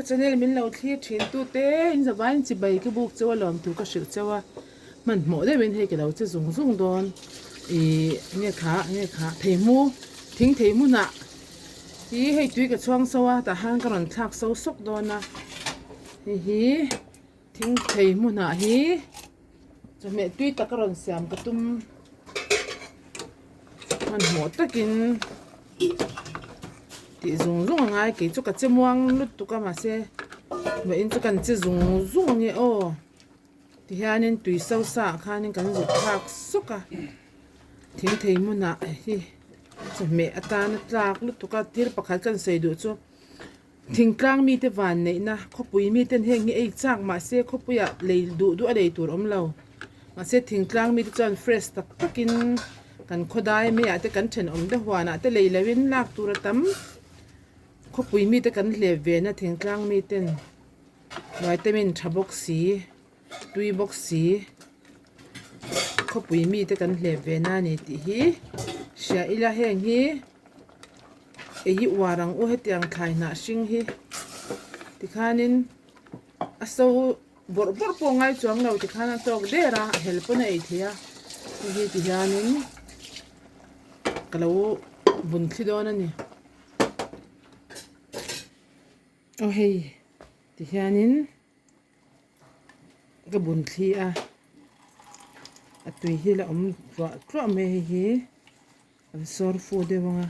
cái channel mình lâu thiệt chuyện tu tế in giờ ván chỉ bày cái buộc cho làm tu cái sự cho mình mỗi đây mình hay cái đầu cho dùng đòn nghe khá thính mu nè ý hay tuy cái choang sâu ta hang cái lần thác sâu sốc đòn nè thính mu nè cho mẹ tuy ta cái lần xem cái tum mình mỗi ta kinh thì dùng ngay cái chỗ cái chém muang lúc tụi mà xe vậy in cho cần chỉ dùng nghe ô thì hai nên tùy sâu xa khai nên cần dùng thác xúc thính nè cho mẹ ta nó tlak lúc tụi cái tiệt bạc khai cần xây được cho thính clang mi te van này na khóc bụi mi tên hình nghe chắc mà xe khóc bụi lấy đủ ở đây tụi ông lâu mà xe thính clang mi te chọn fresh tắc inกันขดายไม่อยากจะกันเฉินอมแต่หัวน่ะแต่เลยเลวินลากตัวตั้มเขาปุยมีแต่กันเหลวเวนะถึงกลางมีเต้นไว้แต่เป็นทับบ็อกสีตุยบ็อกสีเขาปุยมีแต่กันเหลวเวน่ะนี่ติฮีเสียอีละแห้งฮีไอ้วารังโอเฮตียงไข่หน้าชิงฮีติขานินอาศัยบดปงไงจวงเราติขานันตอกเดระเฮลปนไอเทียฮีติขานินkalau bun khidona ni oh hey ti hianin ga bun khi atui hi la tro me hi an sor fu de wanga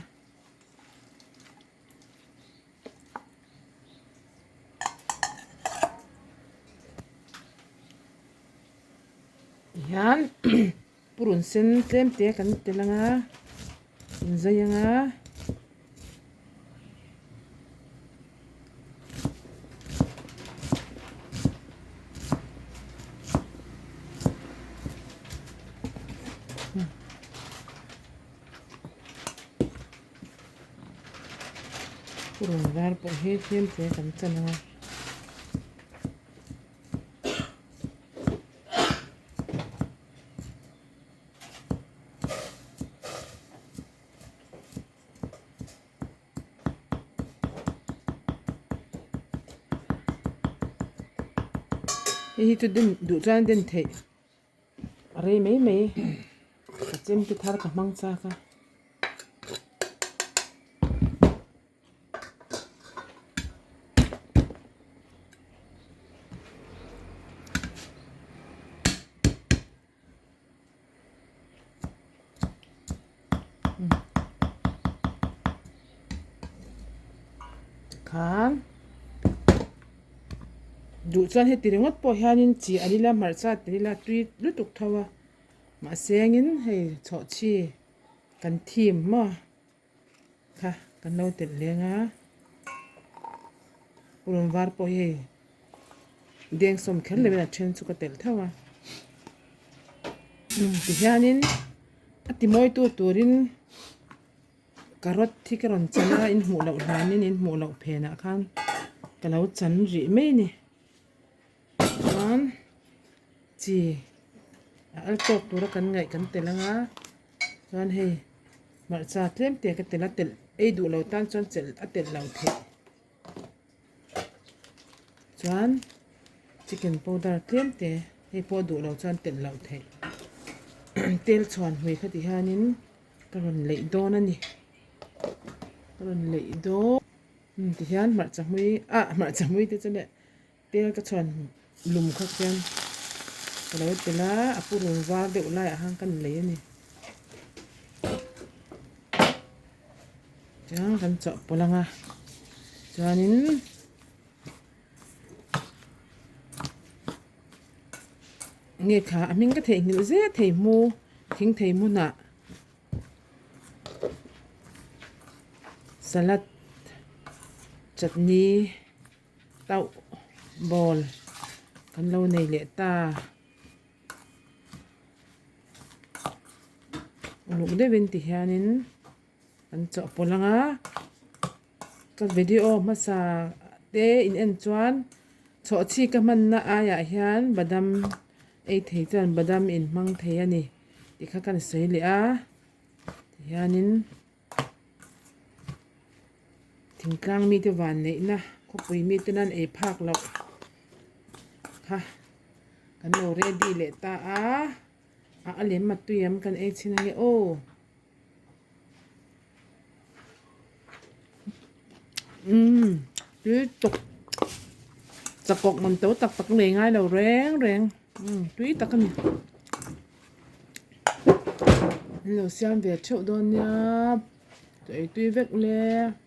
yan purun sen tlem te kan telanga zayanga kurang dar po he thêm te kan chana hi tu din du chan din the are mấy chem ti thar ka mang cha ka khan du chan he tiringot po hianin chi anila marcha tirila tui lutuk thawa ma sengin hei cho chi kan thim ma kha kan lo tel lenga urun var po he deng som khel le na chen chu ka tel thawa ti hianin ati moi tu turin karot thi karon chana in mu lo hanin in mu lo phena khan kalau chan ri mai ni chỉ ăn cột tôi đã cắn ngậy cắn tê lăng cho hay mà cha thêm tiền cái tê lá tê ấy đủ lâu tan cho tê lá tê lâu thế cho chicken powder thêm tê hay po đủ lâu cho tê lâu thế tê chọn huề cái gì ha nín cái phần lệ đô nè nè cái phần lệ đô thì hắn mà chẳng mấy thế cho nên tê cái chọn lùm khác chân kalau telah aku rumah dek ulai hang kan leh ni jangan kan cok pulang janin nghe khá mình có thể nghĩ dễ thingtheihmu nè salad chutney tau bol kan lâu này lệ ta lúc đấy bên thì hianin anh chọn polanga các video mà sa te in en chuan chọn chi cái man na aya hian badam ấy thấy chuan badam in mang thấy ani thì khác kan sei le hianin thingtlang mi te van nei na ก็ปุ๋ยมีตัวนั้นพักแล้วค่ะกันโนเรดีเลยตาเลี้ยงมาตุยมกันชินะโอดูตกจะกกมันเต้าตักเลยง่ายแล้วแรงดูตักกันเนี่ยเราเสียงเบียดโชดโดนเนี่ยตัวไอ้ตุยเวกเลย